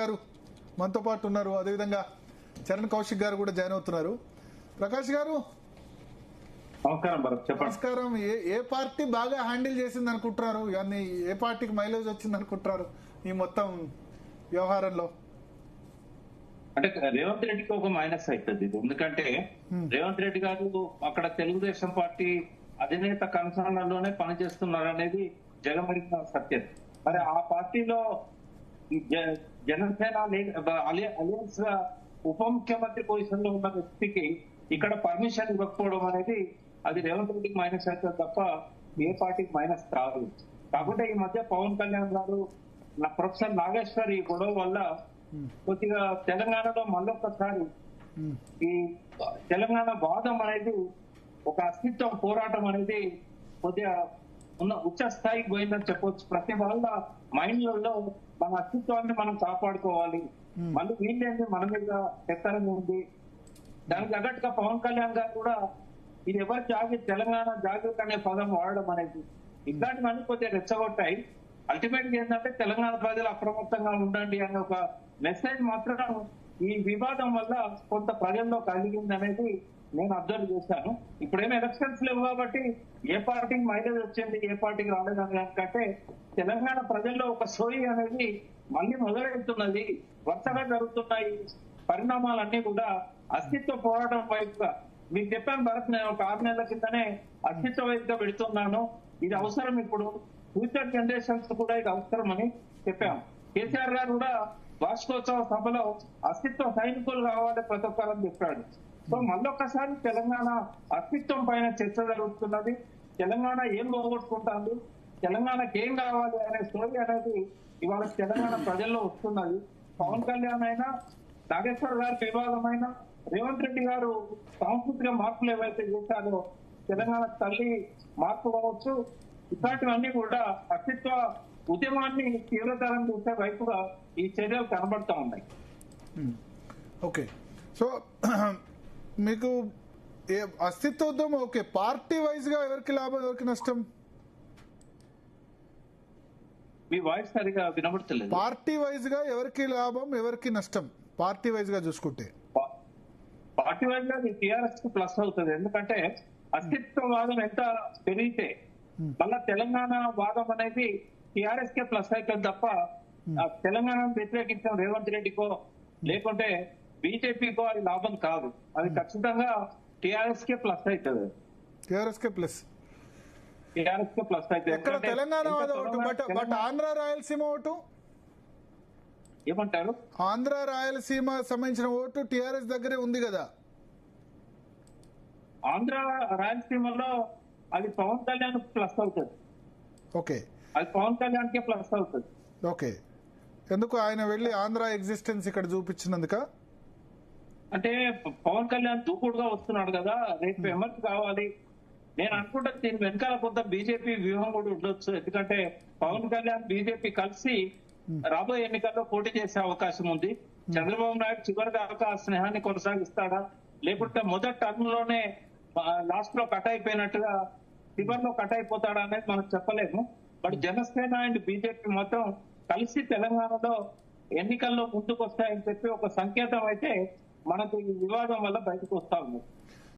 గారు మనతో పాటు ఉన్నారు. అదేవిధంగా చరణ్ కౌశిక్ గారు కూడా జాయిన్ అవుతున్నారు. ప్రకాష్ గారు నమస్కారం భరత్, చెప్పండి. నమస్కారం. ఏ పార్టీ బాగా హ్యాండిల్ చేసింది అనుకుంటున్నారు? ఇవన్నీ ఏ పార్టీకి మైలేజ్ వచ్చింది అనుకుంటున్నారు ఈ మొత్తం వ్యవహారంలో? అంటే రేవంత్ రెడ్డికి ఒక మైనస్ అవుతుంది ఇది. ఎందుకంటే రేవంత్ రెడ్డి గారు అక్కడ తెలుగుదేశం పార్టీ అధినేత కన్సర్న్లలోనే పనిచేస్తున్నారు అనేది జగమెరిగిన సత్యం. మరి ఆ పార్టీలో జనసేన అలయన్స్ గా ఉప ముఖ్యమంత్రి పొజిషన్ లో ఉన్న వ్యక్తికి ఇక్కడ పర్మిషన్ ఇవ్వకపోవడం అనేది అది రేవంత్ రెడ్డికి మైనస్ అవుతుంది తప్ప ఏ పార్టీకి మైనస్ కాదు. కాకుండా ఈ మధ్య పవన్ కళ్యాణ్ గారు ప్రొఫెసర్ నాగేశ్వర్ ఈ గొడవ వల్ల కొద్దిగా తెలంగాణలో మళ్ళొక్కసారి ఈ తెలంగాణ వాదం అనేది ఒక అస్తిత్వం పోరాటం అనేది కొద్దిగా ఉన్న ఉచ్చ స్థాయికి పోయిందని చెప్పొచ్చు. ప్రతి వాళ్ళ మైండ్లలో మన అస్తిత్వాన్ని మనం కాపాడుకోవాలి, మళ్ళీ వీళ్ళేంది మన మీద ఎత్తరం ఉంది. దానికి తగ్గట్టుగా పవన్ కళ్యాణ్ గారు కూడా ఇది ఎవరు తెలంగాణ జాగ్రత్త అనే పదం వాడడం అనేది ఇట్లాంటివన్నీ కొద్దిగా రెచ్చగొట్టాయి. అల్టిమేట్ ఏంటంటే తెలంగాణ ప్రజలు అప్రమత్తంగా ఉండండి అనే ఒక మెసేజ్ మాత్రం ఈ వివాదం వల్ల కొంత ప్రజల్లో కలిగింది అనేది నేను అబ్జర్వ్ చేశాను. ఇప్పుడేమో ఎలక్షన్స్ లేవు కాబట్టి ఏ పార్టీకి మైలేజ్ వచ్చింది ఏ పార్టీకి రాలేదని దానికంటే తెలంగాణ ప్రజల్లో ఒక సోయి అనేది మళ్ళీ మొదలెడుతున్నది. వరుసగా జరుగుతున్నాయి పరిణామాలన్నీ కూడా అస్తిత్వ పోరాటం వైపుగా. మీకు చెప్పాను భరత్, నేను ఒక 6 నెలల కిందనే అస్తిత్వ వైపుగా పెడుతున్నాను. ఇది అవసరం, ఇప్పుడు ఫ్యూచర్ జనరేషన్స్ కూడా ఇది అవసరం అని చెప్పాము. కేసీఆర్ గారు కూడా వార్షికోత్సవ సభలో అస్తిత్వ సైనికులు కావాలి ప్రతి ఒక్కరని చెప్పాడు. సో మళ్ళొక్కసారి తెలంగాణ అస్తిత్వం పైన చర్చ జరుగుతున్నది. తెలంగాణ ఏం పోగొట్టుకుంటుంది, తెలంగాణకి ఏం కావాలి అనే స్టోరీ అనేది ఇవాళ తెలంగాణ ప్రజల్లో వస్తున్నది. పవన్ కళ్యాణ్ అయినా, నాగేశ్వర్ గారి వివాదమైనా, రేవంత్ రెడ్డి గారు సాంస్కృతిక మార్పులు ఏవైతే చేశారో తెలంగాణ తల్లి మార్పు కావచ్చు, ఇట్లాంటివన్నీ కూడా అస్తిత్వ ఉద్యమాన్ని తీవ్రతరం చేసే వైపుగా ఈ చర్యలు కనబడతా ఉన్నాయి. ఓకే, సో మీకు అస్తిత్వ ఉద్యమం ఓకే, పార్టీ వైజ్ గా ఎవరికి లాభం ఎవరికి నష్టం? మీ వాయిస్ సరిగా వినబడతలేదు. పార్టీ వైజ్ గా ఎవరికి లాభం ఎవరికి నష్టం? పార్టీ వైజ్ గా చూసుకుంటే పార్టీ వైజ్ గా టీఆర్ఎస్ కు ప్లస్ అవుతుంది. ఎందుకంటే అస్తిత్వవాదం ఎంత పెరిగితే మళ్ళా తెలంగాణ వాదం అనేది టీఆర్ఎస్ కే ప్లస్ అవుతుంది తప్ప తెలంగాణను వ్యతిరేకించిన రేవంత్ రెడ్డికో లేకుంటే బీజేపీకో అది లాభం కాదు. అది ఖచ్చితంగా టీఆర్ఎస్ కే ప్లస్ అవుతుంది. టీఆర్ఎస్ కే ప్లస్ అవుతుంది. ఎక్కడ తెలంగాణ బట్ ఆంధ్ర రాయలసీమ ఓటు ఏమంటారు? ఆంధ్ర రాయలసీమ సంబంధించిన ఓటు టీఆర్ఎస్ దగ్గరే ఉంది కదా. ఆంధ్ర రాయలసీమలో అది పవన్ కళ్యాణ్ ప్లస్ అవుతుంది. ఓకే, అది పవన్ కళ్యాణ్ కే ప్లస్ అవుతుంది. ఓకే, ఎందుకు ఆయన వెళ్లి ఆంధ్ర ఎగ్జిస్టెన్స్ ఇక్కడ చూపించినందుక? అంటే పవన్ కళ్యాణ్ దూకుడుగా వస్తున్నాడు కదా, రేపు ఎమర్జీ కావాలి. నేను అనుకుంటా దీని వెనకాల కొంత బీజేపీ వ్యూహం కూడా ఉండొచ్చు. ఎందుకంటే పవన్ కళ్యాణ్ బీజేపీ కలిసి రాబోయే ఎన్నికల్లో పోటీ చేసే అవకాశం ఉంది. చంద్రబాబు నాయుడు చివరి దాకా ఆ స్నేహాన్ని కొనసాగిస్తాడా, లేకుంటే మొదటి టర్మ్ లోనే లాస్ట్ లో కట్ అయిపోయినట్టుగా చివరిలో కట్ అయిపోతాడా అనేది మనం చెప్పలేము. బట్ జనసేన అండ్ బీజేపీ మొత్తం కలిసి తెలంగాణలో ఎన్నికల్లో ముందుకు వస్తాయని చెప్పి ఒక సంకేతం అయితే మనకు ఈ వివాదం వల్ల బయటకు వస్తా ఉంది.